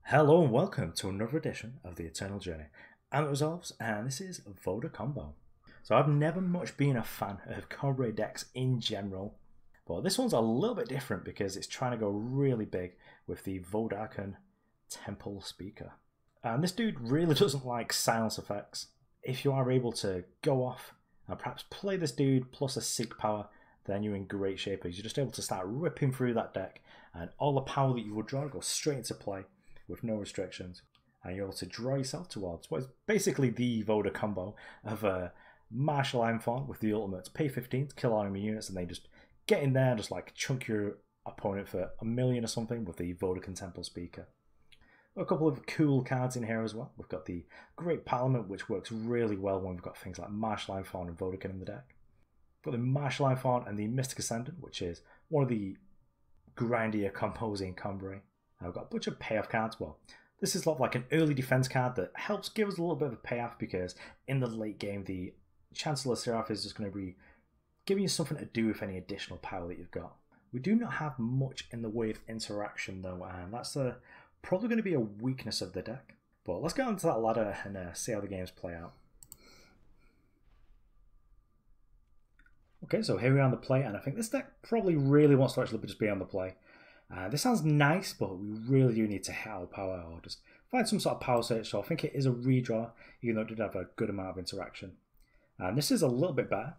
Hello and welcome to another edition of the Eternal Journey. I'm the Resolves and this is Vodacombo. So I've never much been a fan of Combrei decks in general, but this one's a little bit different because it's trying to go really big with the Vodakhan Temple Speaker. And this dude really doesn't like silence effects. If you are able to go off and perhaps play this dude plus a Sig power, then you're in great shape because you're just able to start ripping through that deck and all the power that you would draw goes straight into play with no restrictions, and you're able to draw yourself towards what is basically the Voda combo of a Marshal Ironthorn with the ultimate pay 15 to kill all enemy units, and then just get in there and just like chunk your opponent for a million or something with the Vodakhan Temple Speaker. A couple of cool cards in here as well. We've got the Great Parliament, which works really well when we've got things like Marshal Ironthorn and Vodakhan in the deck. We've got the Marshal Ironthorn and the Mystic Ascendant, which is one of the grindier combos in Combrei. I've got a bunch of payoff cards. Well, this is like an early defense card that helps give us a little bit of a payoff because in the late game, the Chancellor Siraf is just going to be giving you something to do with any additional power that you've got. We do not have much in the way of interaction though, and that's probably going to be a weakness of the deck. But let's get onto that ladder and see how the games play out. Okay, so here we are on the play, and I think this deck probably really wants to actually just be on the play. This sounds nice, but we really do need to hit our power or just find some sort of power search. So I think it is a redraw, even though it did have a good amount of interaction. And this is a little bit better.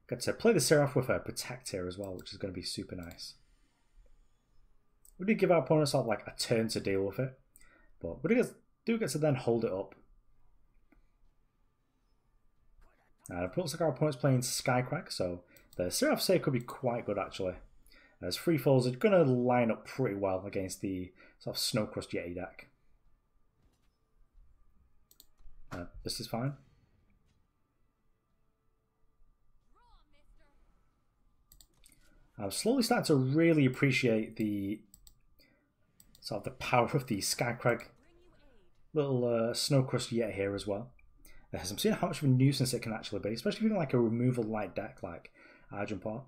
Got to play the Siraf with a Protect here as well, which is going to be super nice. We did give our opponent sort of like a turn to deal with it, but we do get to then hold it up. It looks like our opponent's playing Skycrack, so the Siraf save could be quite good actually. As free falls are going to line up pretty well against the sort of Snowcrust Yeti deck. This is fine. I'm slowly starting to really appreciate the sort of the power of the Skycrag little Snowcrust Yeti here as well. As I'm seeing how much of a nuisance it can actually be, especially if you're like a removal light deck like Argenport.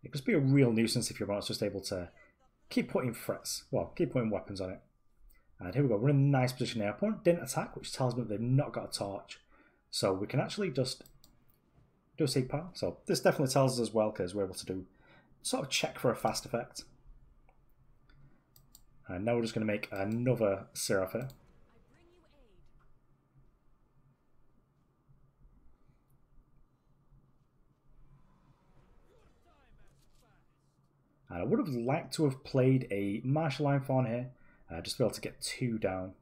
It could be a real nuisance if your opponent's just able to keep putting threats, well, keep putting weapons on it. And here we go, we're in a nice position here. Opponent didn't attack, which tells me that they've not got a torch. So we can actually just do a Sig power. So this definitely tells us as well, because we're able to do sort of check for a fast effect. And now we're just going to make another Siraf here. And I would have liked to have played a Marshal Ironthorn here, just to be able to get 2 down.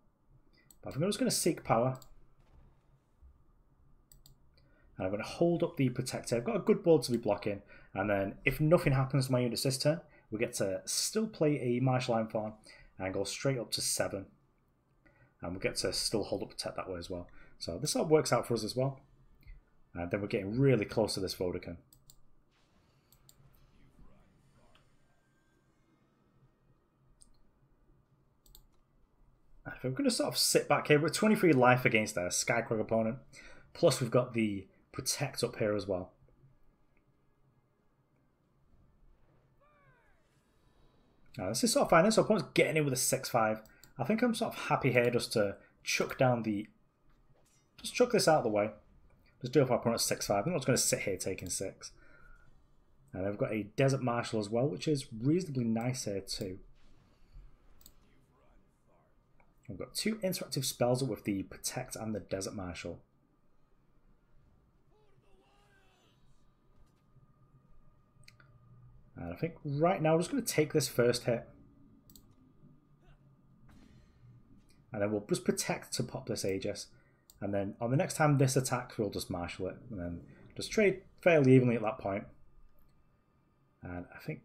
But I think I'm just going to seek power. And I'm going to hold up the Protector. I've got a good board to be blocking. And then if nothing happens to my units this turn, we get to still play a Marshal Ironthorn and go straight up to 7. And we get to still hold up Protect that way as well. So this all works out for us as well. And then we're getting really close to this Vodakhan. We're going to sort of sit back here. We're 23 life against our Skycrag opponent. Plus we've got the Protect up here as well. Now this is sort of fine. So opponent's getting in with a 6-5. I think I'm sort of happy here just to chuck down the... Just chuck this out of the way. Just deal with our opponent's 6-5. I'm not going to sit here taking 6. And then we've got a Desert Marshal as well, which is reasonably nice here too. We've got 2 interactive spells with the Protect and the Desert Marshal. And I think right now we're just going to take this first hit. And then we'll just Protect to pop this Aegis. And then on the next time this attacks, we'll just Marshal it. And then just trade fairly evenly at that point. And I think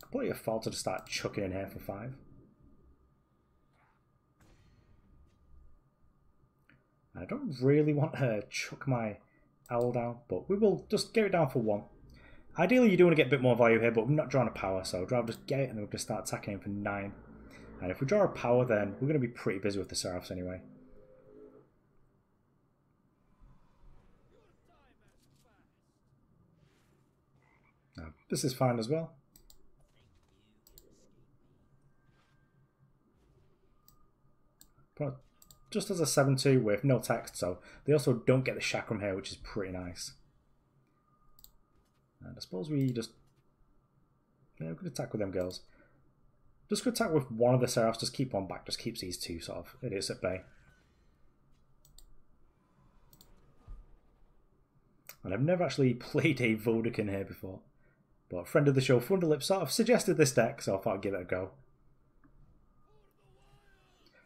completely a fault to just start chucking in here for 5. I don't really want to chuck my owl down, but we will just get it down for 1. Ideally, you do want to get a bit more value here, but we're not drawing a power, so I'd rather just get it and then we're going to start attacking him for 9. And if we draw a power, then we're going to be pretty busy with the Serafs anyway. Now, this is fine as well. just as a 7-2 with no text, so they also don't get the chakram here, which is pretty nice. And I suppose we just... yeah, we could attack with them girls. Just could attack with one of the Sirafs, just keep one back, just keeps these two sort of idiots at bay. And I've never actually played a Vodakhan here before. But a friend of the show, Thunderlip, sort of suggested this deck, so I thought I'd give it a go.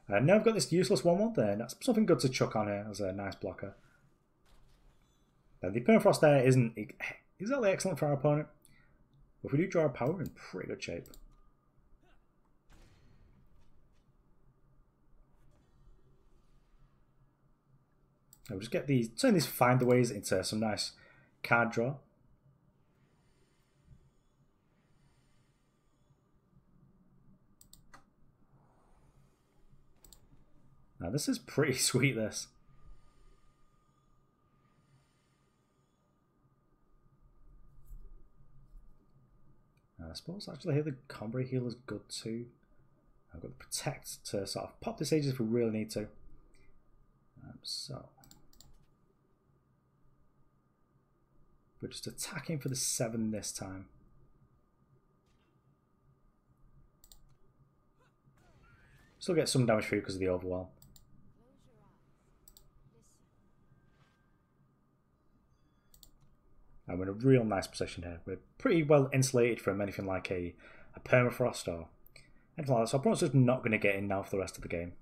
And now I've got this useless 1-1 there, and that's something good to chuck on here as a nice blocker. And the Permafrost there isn't exactly excellent for our opponent. But if we do draw a power, we're in pretty good shape. And we'll just get these, turn these findaways into some nice card draw. Now this is pretty sweet, this. I suppose actually here the Combrei heal is good too. I've got the Protect to sort of pop this Aegis if we really need to. So we're just attacking for the 7 this time. Still get some damage through because of the overwhelm. And we're in a real nice position here. We're pretty well insulated from anything like a Permafrost or anything like that. So our opponent's just not going to get in now for the rest of the game.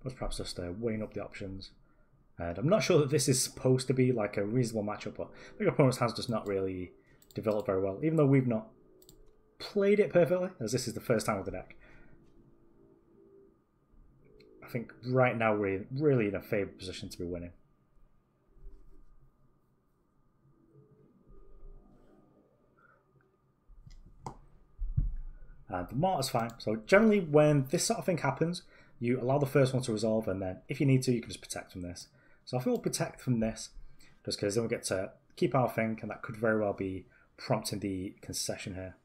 But perhaps just weighing up the options. And I'm not sure that this is supposed to be like a reasonable matchup, but I think our opponent's hands just not really developed very well, even though we've not played it perfectly, as this is the first time with the deck. I think right now we're really in a favoured position to be winning. And the mortar's fine. So generally when this sort of thing happens, you allow the first one to resolve, and then if you need to, you can just protect from this. So I think we'll protect from this, just because then we get to keep our thing, and that could very well be prompting the concession here.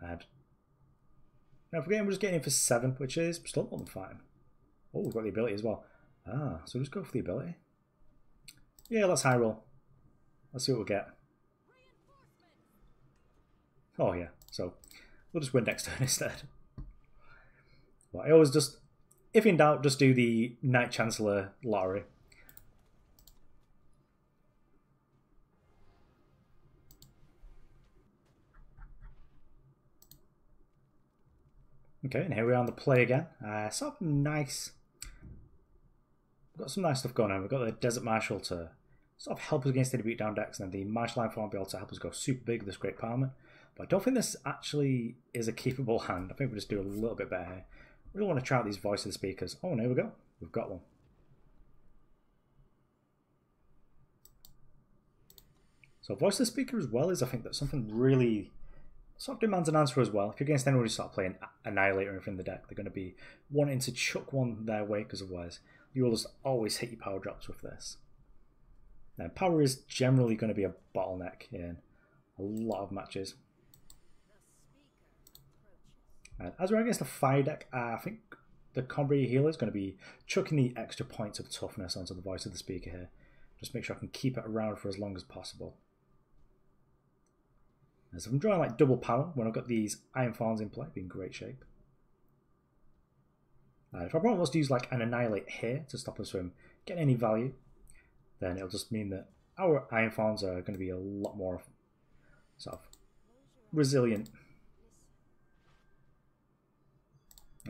And now if we're just getting in for 7, which is still more than fine. Oh, we've got the ability as well. Ah, so we'll just go for the ability. Yeah, let's high roll. Let's see what we get. Oh yeah, so we'll just win next turn instead. Well, I always just, if in doubt, just do the Knight-Chancellor lottery. Okay, and here we are on the play again. Sort of nice. We've got some nice stuff going on. We've got the Desert Marshal to sort of help us against any beatdown decks, and then the Marshal Ironthorn will be able to help us go super big with this Great Parliament. But I don't think this actually is a keepable hand. I think we just do a little bit better here. We don't want to try out these Voice of the Speakers. Oh, and here we go. We've got one. So Voice of the Speaker as well is, I think, that's something really sort of demands an answer as well. If you're against anyone who's sort of playing Annihilator in the deck, they're going to be wanting to chuck one their way, because otherwise you will just always hit your power drops with this. Now, power is generally going to be a bottleneck in a lot of matches. And as we're against a fire deck, I think the Combrei healer is going to be chucking the extra points of toughness onto the Voice of the Speaker here. Just make sure I can keep it around for as long as possible. As if I'm drawing like double power when I've got these Ironthorns in play, be in great shape. If our opponent wants to use like an Annihilate here to stop us from getting any value, then it'll just mean that our Ironthorns are going to be a lot more sort of resilient.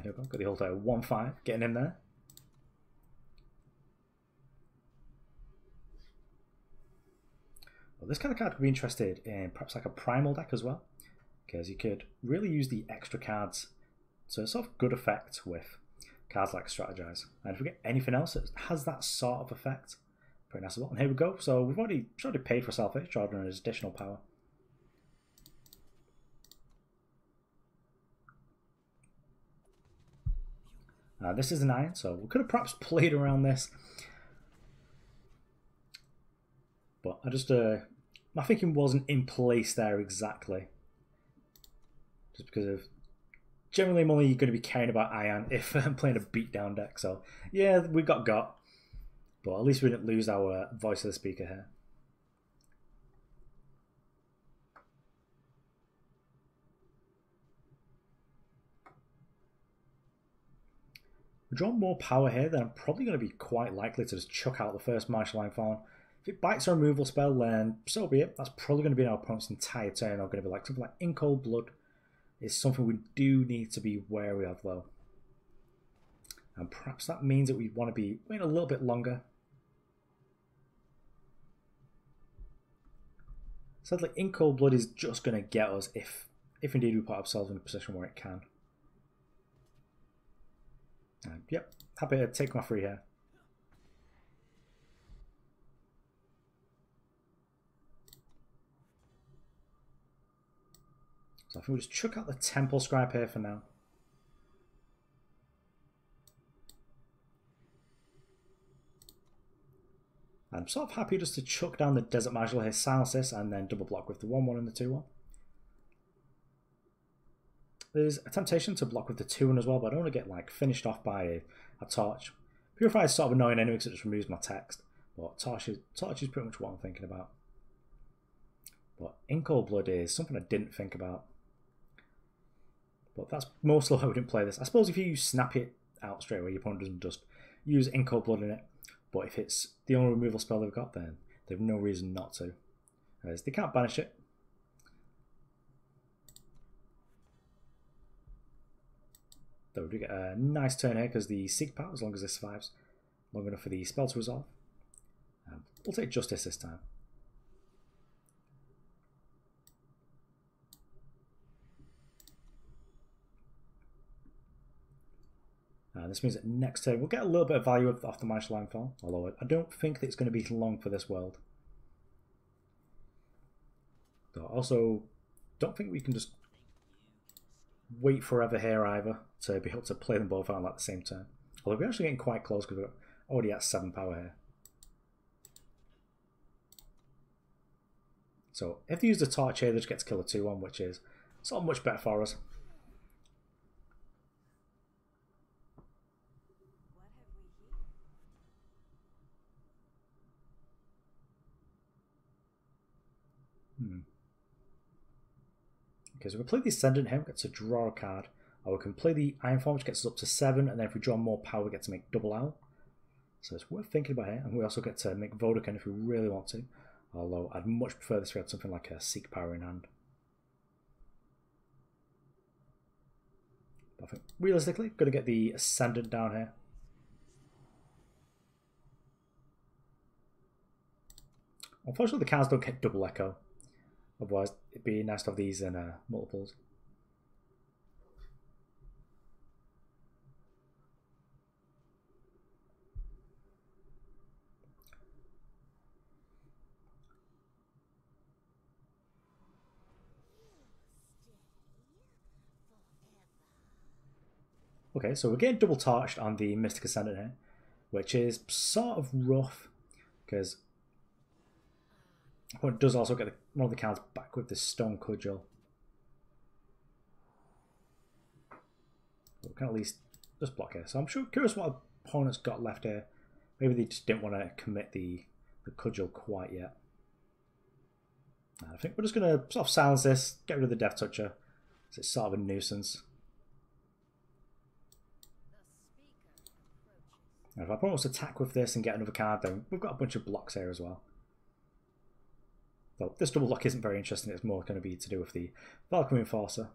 Here we go, got the old 1-5 getting in there. Well, this kind of card could be interested in perhaps like a primal deck as well, because you could really use the extra cards to sort of good effect with cards like Strategize. And if we get anything else that has that sort of effect, pretty nice as well. And here we go. So we've already paid for Selfish, drawing an additional power. This is an iron, so we could have perhaps played around this. But I just, my thinking wasn't in place there exactly. just because of generally I'm only going to be caring about Iron if I'm playing a beatdown deck. So yeah, we got, but at least we didn't lose our voice of the speaker here. We draw more power here, then I'm probably going to be quite likely to just chuck out the first Marshal Ironthorn. If it bites a removal spell, then so be it. That's probably going to be our opponent's entire turn. Or going to be like something like In Cold Blood is something we do need to be wary of though. And perhaps that means that we want to be waiting a little bit longer. Sadly, In Cold Blood is just going to get us if indeed we put ourselves in a position where it can. Yep, happy to take my free here. So I think we'll just chuck out the Temple Scribe here for now. I'm sort of happy just to chuck down the Desert Marshal here, silence this, and then double block with the 1-1 and the 2-1. There's a temptation to block with the 2-1 as well, but I don't want to get like finished off by a Torch. Purify is sort of annoying anyway because it just removes my text, but Torch is pretty much what I'm thinking about. But In Cold Blood is something I didn't think about. But that's mostly why we didn't play this. I suppose if you snap it out straight away, your opponent doesn't just use In Cold Blood in it. But if it's the only removal spell they've got, then they have no reason not to. As they can't banish it. Though we do get a nice turn here because the Seek Power, as long as this survives long enough for the spell to resolve. We'll take Justice this time. This means that next turn we'll get a little bit of value off the Marshal Ironthorn, although I don't think that it's going to be long for this world. Though I also don't think we can just wait forever here either to be able to play them both out on like the same turn. Although we're actually getting quite close because we're already at 7 power here. So if they use the Torch here, they just get to kill a 2-1, which is sort of much better for us. Okay, so we can play the Ascendant here, we get to draw a card. Or we can play the Ironthorn, which gets us up to 7, and then if we draw more power, we get to make double owl. So it's worth thinking about here, and we also get to make Vodakhan if we really want to. Although I'd much prefer this if we had something like a Seek Power in hand. But I think realistically, going to get the Ascendant down here. Unfortunately, the cards don't get double echo. Otherwise, it'd be nice to have these in multiples. Okay, so we're getting double torched on the Mystic Ascendant here, which is sort of rough because it does also get one of the cards back with the Stone Cudgel. We can at least just block here. So I'm curious what opponents got left here. Maybe they just didn't want to commit the Cudgel quite yet. I think we're just going to sort of silence this, get rid of the Death Toucher, because it's sort of a nuisance. And if our opponent wants to attack with this and get another card, then we've got a bunch of blocks here as well. Though this double block isn't very interesting, it's more going to be to do with the Valkyrie Enforcer.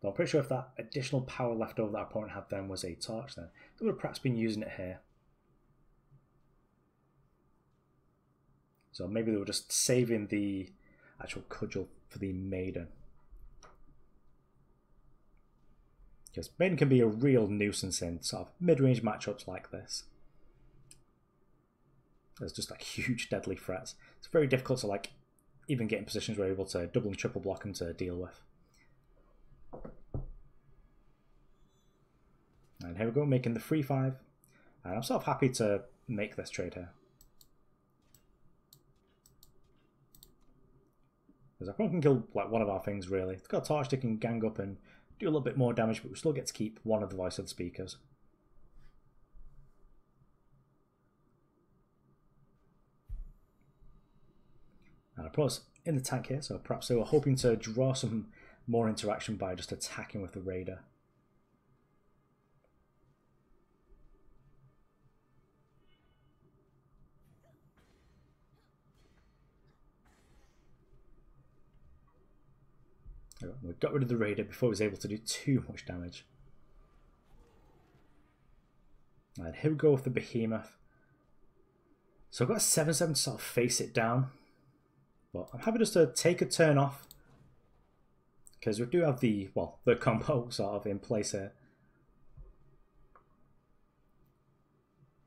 Though I'm pretty sure if that additional power left over that our opponent had then was a Torch, then they would have perhaps been using it here. So maybe they were just saving the actual Cudgel for the Maiden. Because Maiden can be a real nuisance in sort of mid-range matchups like this. There's just like huge deadly threats. It's very difficult to like even get in positions where you're able to double and triple block them to deal with. And here we go, making the 3-5. And I'm sort of happy to make this trade here. Because our opponent can kill like one of our things really. It's got a torch, they can gang up and do a little bit more damage, but we still get to keep one of the voice of the speakers. And our opponent's in the tank here, so perhaps they were hoping to draw some more interaction by just attacking with the Raider. We got rid of the Raider before he was able to do too much damage. And here we go with the Behemoth. So I've got a 7/7 to sort of face it down. But I'm happy just to take a turn off. Because we do have the, well, the combo sort of in place here.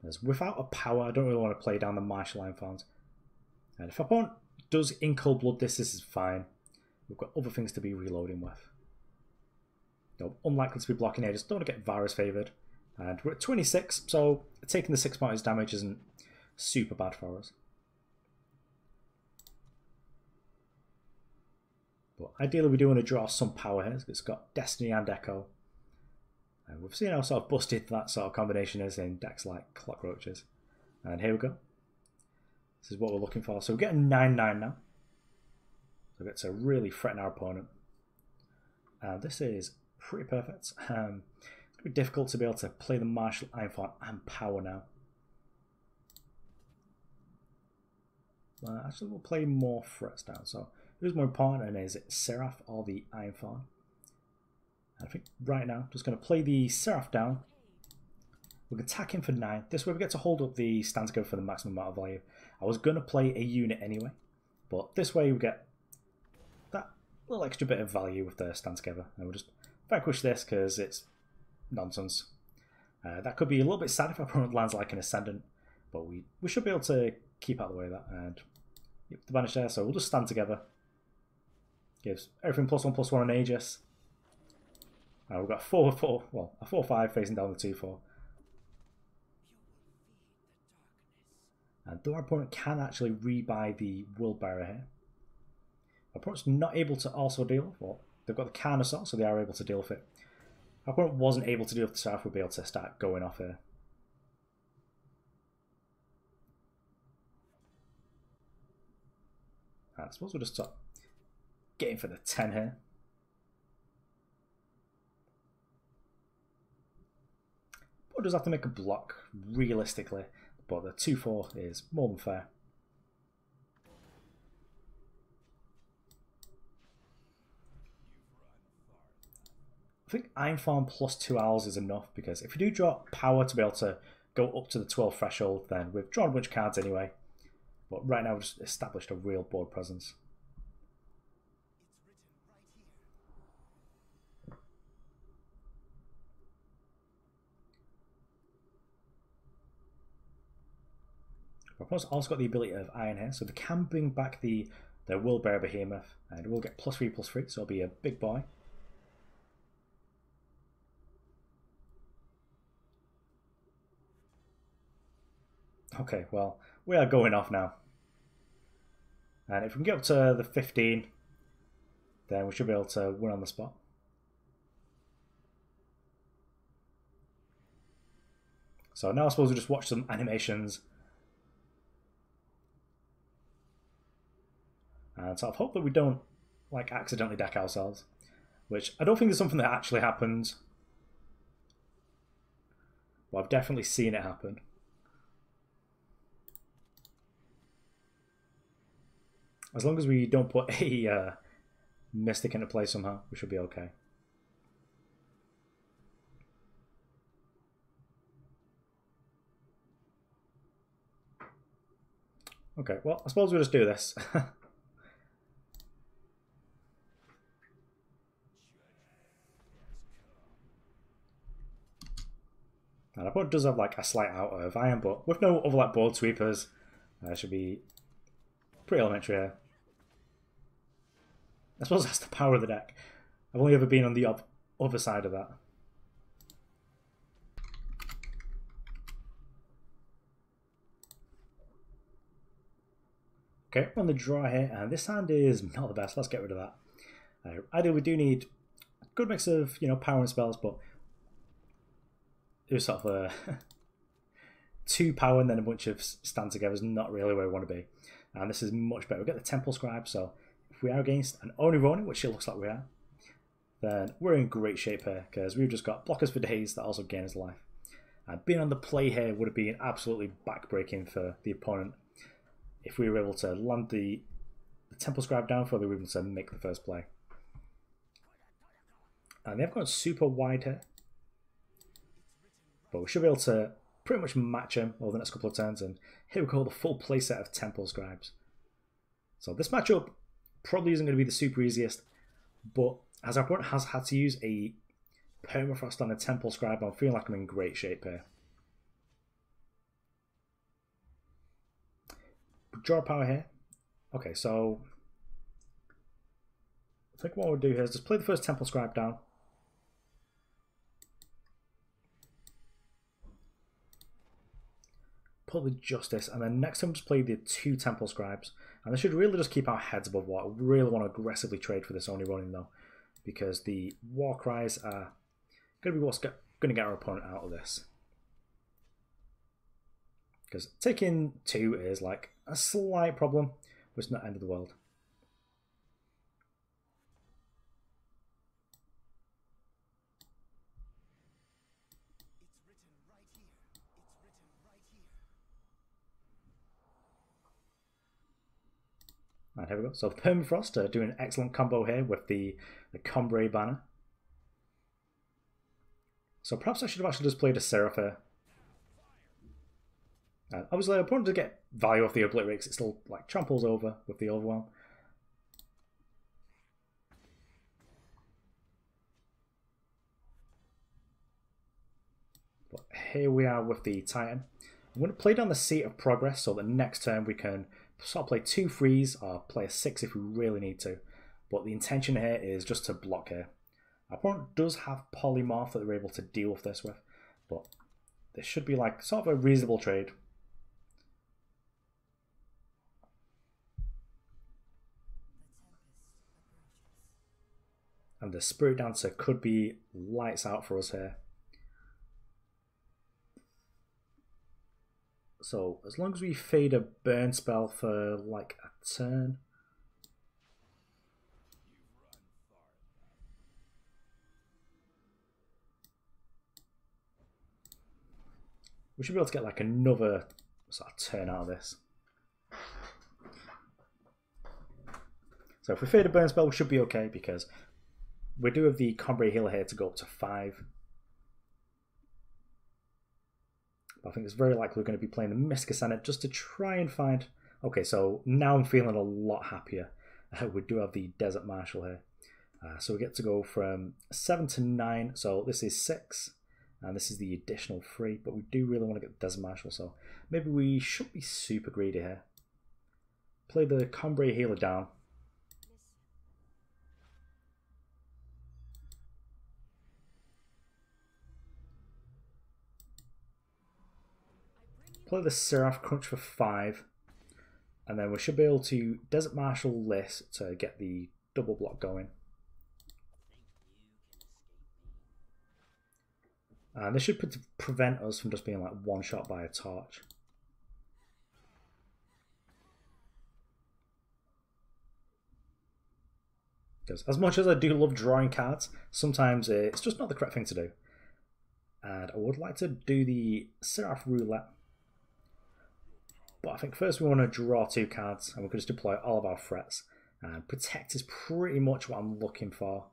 As without a power, I don't really want to play down the Marshal Ironthorns. And if our opponent does in cold blood this is fine. We've got other things to be reloading with. No, unlikely to be blocking here, just don't want to get Varus favoured. And we're at 26, so taking the 6 points damage isn't super bad for us. But ideally we do want to draw some power here. It's got Destiny and Echo. And we've seen how sort of busted that sort of combination is in decks like Clockroaches. And here we go. This is what we're looking for. So we're getting 9/9 now. So we get to really threaten our opponent. And this is pretty perfect. It's going to be difficult to be able to play the Marshal Ironthorn and power now. Actually, we'll play more threats down. So who's more important, is it Siraf or the Ironthorn? I think right now, just going to play the Siraf down. We can attack him for 9. This way we get to hold up the stand together for the maximum amount of value. I was going to play a unit anyway, but this way we get that little extra bit of value with the stand together. And we'll just vanquish this because it's nonsense. That could be a little bit sad if our opponent lands like an Ascendant, but we should be able to keep out of the way of that. And the banish there, so we'll just stand together. Gives everything +1/+1 on Aegis. We've got a 4/4, well, a 4/5 facing down the 2/4. And though our opponent can actually rebuy the World Bearer here, our opponent's not able to also deal, well, they've got the Carnosaur, so they are able to deal with it. Our opponent wasn't able to deal with the Siraf, we'll be able to start going off here. And I suppose we'll just start getting for the 10 here. But does have to make a block realistically, but the 2/4 is more than fair. I think Ironthorn +2 owls is enough, because if you do draw power to be able to go up to the 12 threshold, then we've drawn a bunch of cards anyway. But right now we've just established a real board presence. Our opponent's also got the ability of Iron here, so they can bring back the World Bearer Behemoth, and we'll get +3/+3, so it'll be a big boy. Okay, well, we are going off now. And if we can get up to the 15, then we should be able to win on the spot. So now I suppose we'll just watch some animations. And sort of hope that we don't like accidentally deck ourselves, which I don't think is something that actually happens, but I've definitely seen it happen. As long as we don't put a Mystic into play somehow, we should be okay. Okay, well, I suppose we'll just do this. And our opponent does have like a slight out of iron, but with no other like board sweepers, should be pretty elementary here. I suppose that's the power of the deck. I've only ever been on the other side of that. Okay, we're on the draw here, and this hand is not the best. Let's get rid of that. Ideally, we do need a good mix of, you know, power and spells, but it was sort of a 2 power and then a bunch of stand together is not really where we want to be. And this is much better. We get the Temple Scribe, so if we are against an Oni Roni, which it looks like we are, then we're in great shape here because we've just got blockers for days that also gain us life. And being on the play here would have been absolutely backbreaking for the opponent if we were able to land the Temple Scribe down before they were able to make the first play. And they've gone super wide here, but we should be able to pretty much match them over the next couple of turns. And here we go, the full playset of Temple Scribes. So this matchup probably isn't going to be the super easiest, but as our opponent has had to use a Permafrost on a Temple Scribe, I'm feeling like I'm in great shape here. Draw power here. Okay, so I think what we'll do here is just play the first Temple Scribe down. Pull the Justice, and then next time just play the 2 Temple Scribes. And this should really just keep our heads above water. We really want to aggressively trade for this Oni Ronin though, because the War Cries are going to be what's going to get our opponent out of this. Because taking 2 is like a slight problem, but it's not the end of the world. And here we go. So Permafrost doing an excellent combo here with the Combrei banner. So perhaps I should have actually just played a Siraf here. Obviously, I wanted to get value off the Obliterate because it still like tramples over with the Overwhelm. But here we are with the Titan. I'm going to play down the Seat of Progress so that next turn we can sort of play 2 frees or play a 6 if we really need to. But the intention here is just to block here. Our opponent does have Polymorph that they're able to deal with this with, but this should be like sort of a reasonable trade. And the Spirit Dancer could be lights out for us here. So as long as we fade a burn spell for like a turn. We should be able to get like another sort of turn out of this. So if we fade a burn spell, we should be okay because we do have the Combrei healer here to go up to 5. But I think it's very likely we're going to be playing the Mystic Ascendant just to try and find... Okay, so now I'm feeling a lot happier. We do have the Desert Marshal here. So we get to go from 7 to 9. So this is 6. And this is the additional 3. But we do really want to get the Desert Marshal. So maybe we shouldn't be super greedy here. Play the Combrei healer down. Play the Siraf Crunch for 5, and then we should be able to Desert Marshal this to get the double block going. And this should prevent us from just being like one shot by a torch. Because as much as I do love drawing cards, sometimes it's just not the correct thing to do. And I would like to do the Siraf Roulette. But I think first we want to draw 2 cards and we can just deploy all of our threats. And Protect is pretty much what I'm looking for.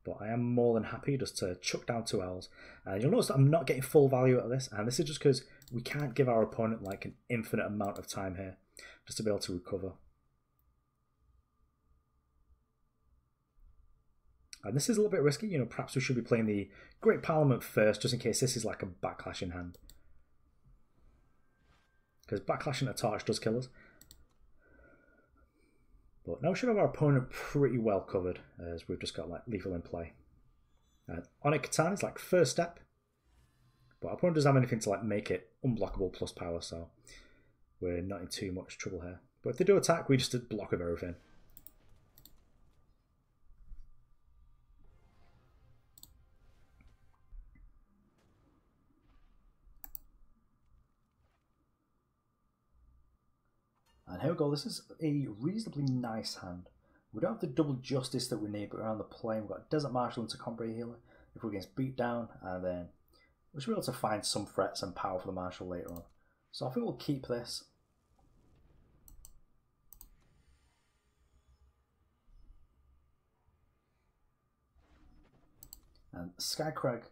But I am more than happy just to chuck down 2 L's. And you'll notice that I'm not getting full value out of this. And this is just because we can't give our opponent like an infinite amount of time here just to be able to recover. And this is a little bit risky, you know, perhaps we should be playing the Great Parliament first, just in case this is like a Backlash in hand. Because Backlashing a Torch does kill us. But now we should have our opponent pretty well covered, as we've just got like lethal in play. Onyx Katana is like first step, But our opponent doesn't have anything to like make it unblockable plus power, so we're not in too much trouble here. But if they do attack, we just block with everything. And here we go, this is a reasonably nice hand. We don't have the double justice that we need, but around the plane we've got Desert Marshal into Combrei healer if we're against beatdown, and then we should be able to find some threats and power for the Marshal later on. So I think we'll keep this. And Skycrag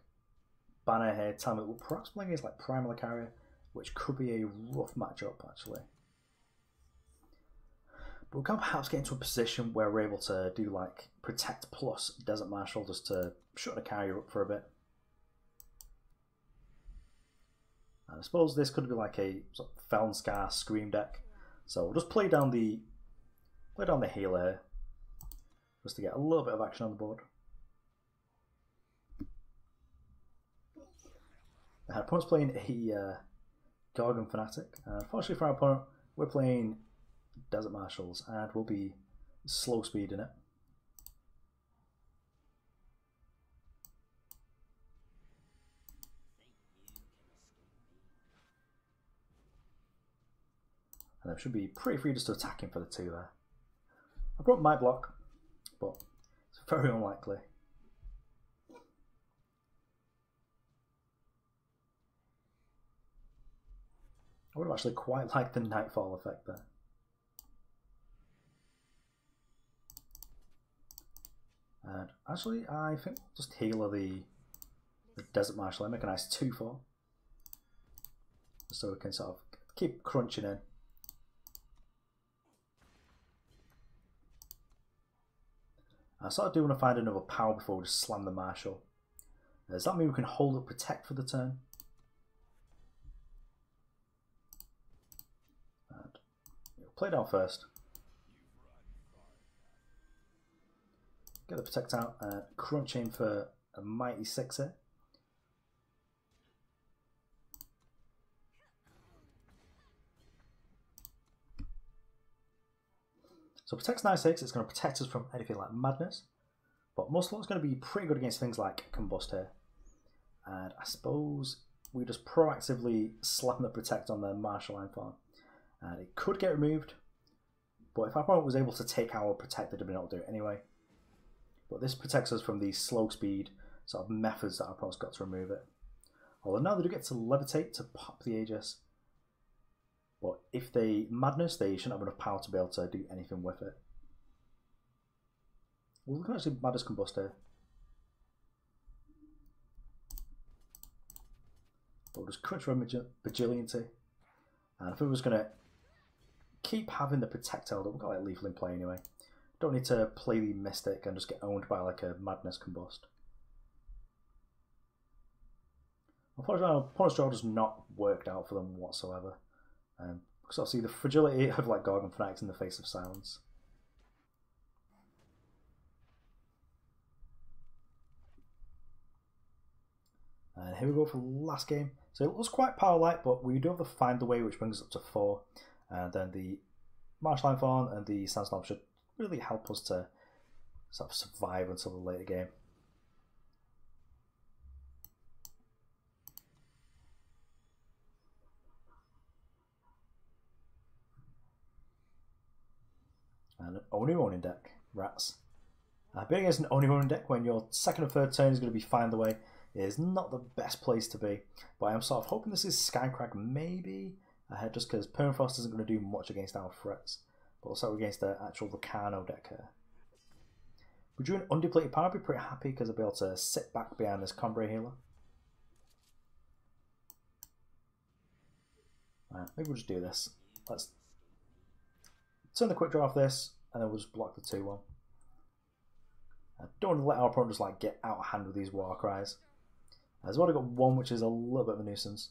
banner here tell me that we're perhaps playing against like Primal Carrier, which could be a rough matchup actually. But we can perhaps get into a position where we're able to do like Protect plus Desert Marshal just to shut the carrier up for a bit. And I suppose this could be like a sort of Felnscar Scream deck. So we'll just play down the healer here, just to get a little bit of action on the board. Our opponent's playing a Gorgon Fanatic. Unfortunately for our opponent, we're playing Desert Marshals and we'll be slow speeding it. And I should be pretty free just to attack him for the 2 there. Our opponent might block, but it's very unlikely. I would have actually quite liked the Nightfall effect there. And actually, I think we'll just healer the Desert Marshal and make a nice 2-4. So we can sort of keep crunching in. I sort of do want to find another power before we just slam the Marshal. Does that mean we can hold up Protect for the turn? And play down first. Get the Protect out and crunch in for a mighty 6 here. So Protect's nice 6, it's going to protect us from anything like Madness, but Muscle's going to be pretty good against things like Combust here. And I suppose we just proactively slap the Protect on the Marshal Ironthorn. And it could get removed, but if our opponent was able to take our Protect, they'd have been able to do it anyway. But this protects us from these slow speed sort of methods that our opponent's got to remove it. Although now they do get to Levitate to pop the Aegis. But if they Madness, they shouldn't have enough power to be able to do anything with it. Well, we can actually Madness Combust here. But we'll just crunch for Vigilante. And I think we're just going to keep having the Protect held up. We've got like Lethal in play anyway. Don't need to play the Mystic and just get owned by like a Madness Combust. Unfortunately, our opponent's draw has not worked out for them whatsoever. Because obviously the fragility of like Gorgon Fanatics in the face of silence. And here we go for the last game. So it was quite power light, but we do have to find the way, which brings us up to 4. And then the Marshal Ironthorn and the Sandstorm should really help us to sort of survive until the later game. And an Oni deck, rats. Being against an Oni deck when your second or third turn is going to be find the way is not the best place to be. But I'm sort of hoping this is Skycrag maybe ahead, just because Permafrost isn't going to do much against our threats. But also against the actual Volcano deck here. Would you an undepleted power? I'd be pretty happy because I'd be able to sit back behind this Combrei healer. Right, maybe we'll just do this. Let's turn the quick draw off this, and then we'll just block the 2-1. I don't want to let our opponent just like get out of hand with these war cries. I've already got 1, which is a little bit of a nuisance.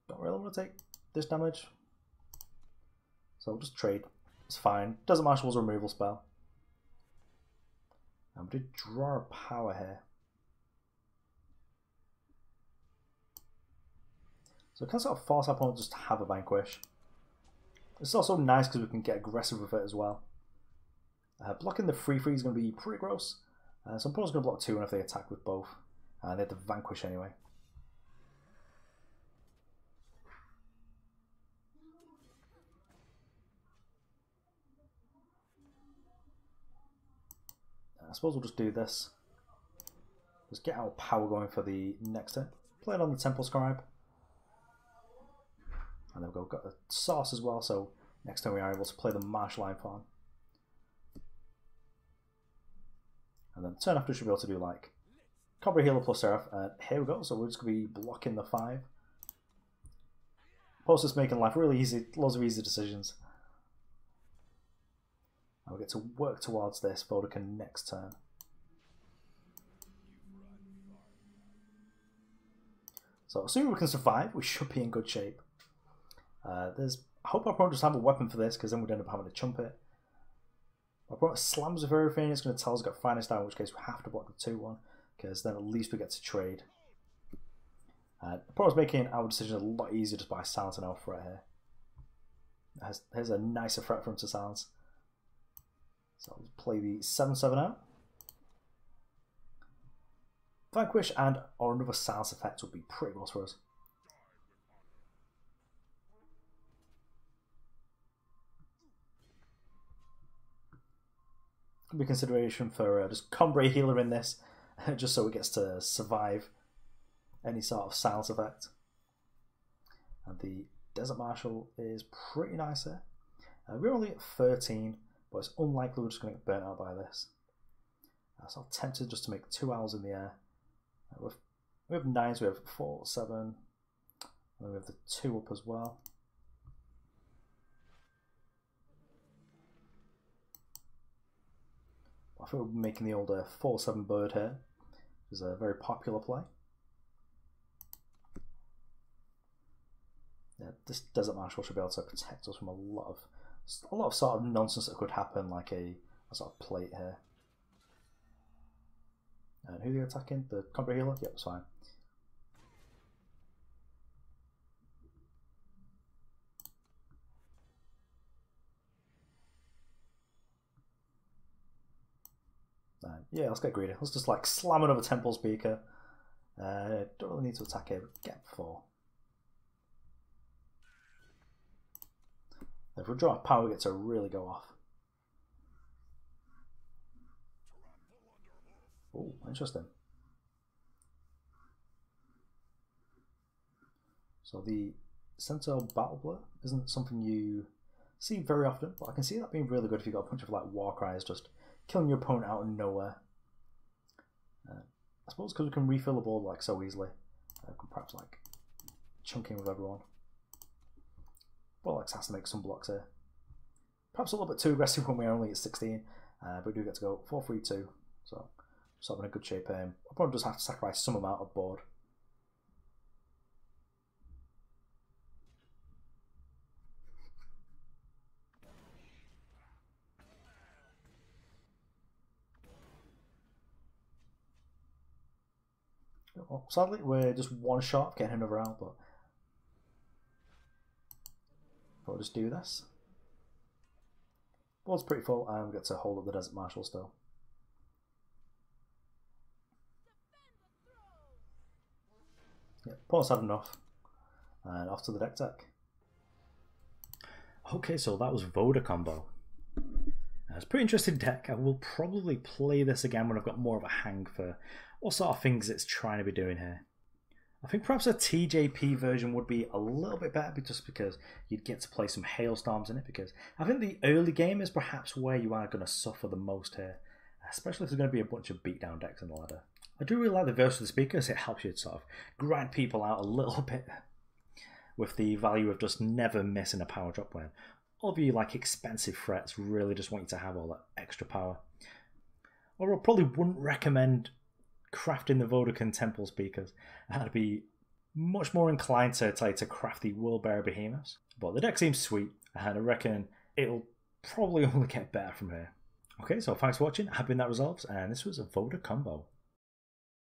Don't really want to take this damage. So we'll just trade. It's fine. Desert Marshal's a removal spell. And we did draw a power here. So we can sort of force our opponent just to have a Vanquish. It's also nice because we can get aggressive with it as well. Blocking the 3/3 is going to be pretty gross. So opponent's going to block 2 if they attack with both. And they have to Vanquish anyway. I suppose we'll just do this. Just get our power going for the next turn. Play it on the Temple Scribe. And then we've got the Source as well, so next turn we are able to play the Marshal Ironthorn. And then turn after we should be able to do like Combrei healer plus Siraf. And here we go, so we're just going to be blocking the 5. Post is making life really easy, loads of easy decisions. And we get to work towards this Vodakhan next turn. So assuming we can survive, we should be in good shape. I hope our opponent just have a weapon for this, because then we'd end up having to chump it. Our opponent slams with everything, it's going to tell us we've got finest down, in which case we have to block the 2-1, because then at least we get to trade. The opponent's making our decision a lot easier just by silencing our threat here. Here's a nicer threat for him to silence. So I'll play the 7/7 out. Vanquish and or another silence effect would be pretty close for us. Could be consideration for just Combrei healer in this, just so it gets to survive any sort of silence effect. And the Desert Marshal is pretty nice here. We're only at 13, but it's unlikely we're just going to get burnt out by this. So I'm tempted just to make 2 owls in the air. We have 9s, we have 4, 7, and then we have the 2 up as well. I think we're making the older 4/7 bird here, which is a very popular play. Yeah, this Desert Marshal should be able to protect us from a lot of sort of nonsense that could happen, like a sort of plate here. And who are they attacking? The Combrei healer? Yep, it's fine. Yeah, let's get greedy. Let's just like slam another Temple Speaker. Don't really need to attack it, but get 4. If we draw a power, we get to really go off. Oh, interesting. So the Centaur Battle Blur isn't something you see very often, but I can see that being really good if you've got a bunch of like war cries just killing your opponent out of nowhere. I suppose because we can refill the board like so easily, we can perhaps like chunking with everyone. Bolex has to make some blocks here. Perhaps a little bit too aggressive when we're only at 16, but we do get to go 4-3-2, so just having a good shape here. Opponent does have to sacrifice some amount of board. Well, sadly, we're just one shot of getting another out, but we'll just do this. Board's pretty full, and we get to hold up the Desert Marshal still. Yeah, opponent's had enough, and off to the deck tech. Okay, so that was Vodacombo. It's a pretty interesting deck. I will probably play this again when I've got more of a hang for what sort of things it's trying to be doing here. I think perhaps a TJP version would be a little bit better just because you'd get to play some Hailstorms in it, because I think the early game is perhaps where you are going to suffer the most here, especially if there's going to be a bunch of beatdown decks in the ladder. I do really like the verse of the speakers. It helps you sort of grind people out a little bit with the value of just never missing a power drop when all of you like expensive threats really just want you to have all that extra power. Or I probably wouldn't recommend crafting the Vodakhan Temple Speakers. I'd be much more inclined to tell you to craft the World Bearer Behemoths. But the deck seems sweet, and I reckon it'll probably only get better from here. Okay, so thanks for watching. I've been That Resolves, and this was a Vodacombo.